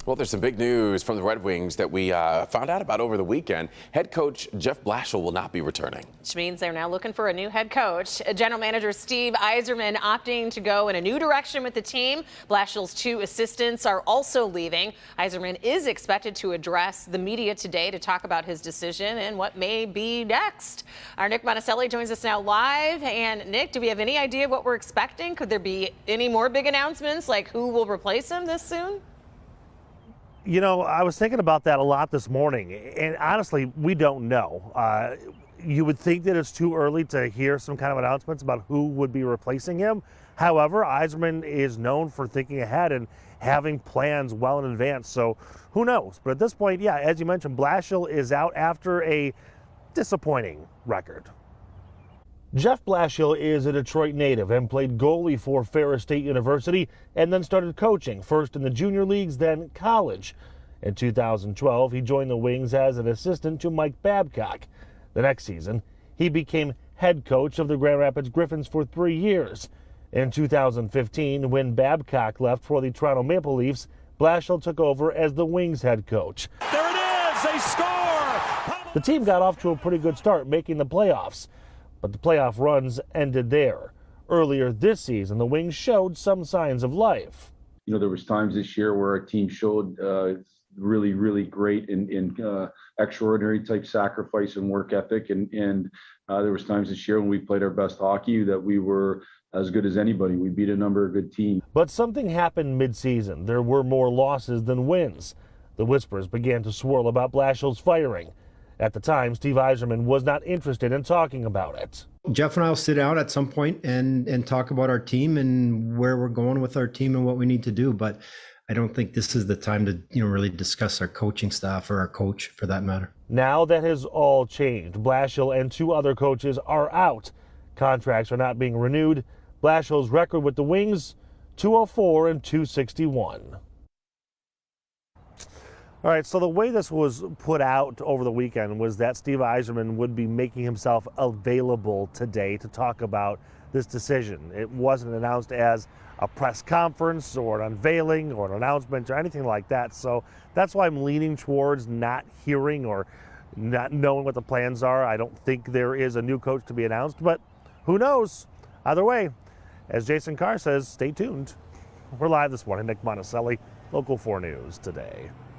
Well, there's some big news from the Red Wings that we found out about over the weekend. Head coach Jeff Blashill will not be returning. Which means they're now looking for a new head coach. General Manager Steve Yzerman opting to go in a new direction with the team. Blashill's two assistants are also leaving. Yzerman is expected to address the media today to talk about his decision and what may be next. Our Nick Monticelli joins us now live. And Nick, do we have any idea what we're expecting? Could there be any more big announcements, like who will replace him this soon? You know, I was thinking about that a lot this morning, and honestly, we don't know. You would think that it's too early to hear some kind of announcements about who would be replacing him. However, Yzerman is known for thinking ahead and having plans well in advance, so who knows? But at this point, yeah, as you mentioned, Blashill is out after a disappointing record. Jeff Blashill is a Detroit native and played goalie for Ferris State University and then started coaching, first in the junior leagues, then college. In 2012, he joined the Wings as an assistant to Mike Babcock. The next season, he became head coach of the Grand Rapids Griffins for 3 years. In 2015, when Babcock left for the Toronto Maple Leafs, Blashill took over as the Wings head coach. There it is, they score! The team got off to a pretty good start, making the playoffs. But the playoff runs ended there. Earlier this season, the Wings showed some signs of life. You know, there was times this year where our team showed really, really great and extraordinary type sacrifice and work ethic. And there was times this year when we played our best hockey that we were as good as anybody. We beat a number of good teams. But something happened mid-season. There were more losses than wins. The whispers began to swirl about Blashill's firing. At the time, Steve Yzerman was not interested in talking about it. Jeff and I will sit down at some point and talk about our team and where we're going with our team and what we need to do. But I don't think this is the time to, really discuss our coaching staff or our coach for that matter. Now that has all changed. Blashill and 2 other coaches are out. Contracts are not being renewed. Blashill's record with the Wings, 204 and 261. All right, so the way this was put out over the weekend was that Steve Yzerman would be making himself available today to talk about this decision. It wasn't announced as a press conference or an unveiling or an announcement or anything like that. So that's why I'm leaning towards not hearing or not knowing what the plans are. I don't think there is a new coach to be announced, but who knows? Either way, as Jason Carr says, stay tuned. We're live this morning. Nick Monticelli, Local 4 News Today.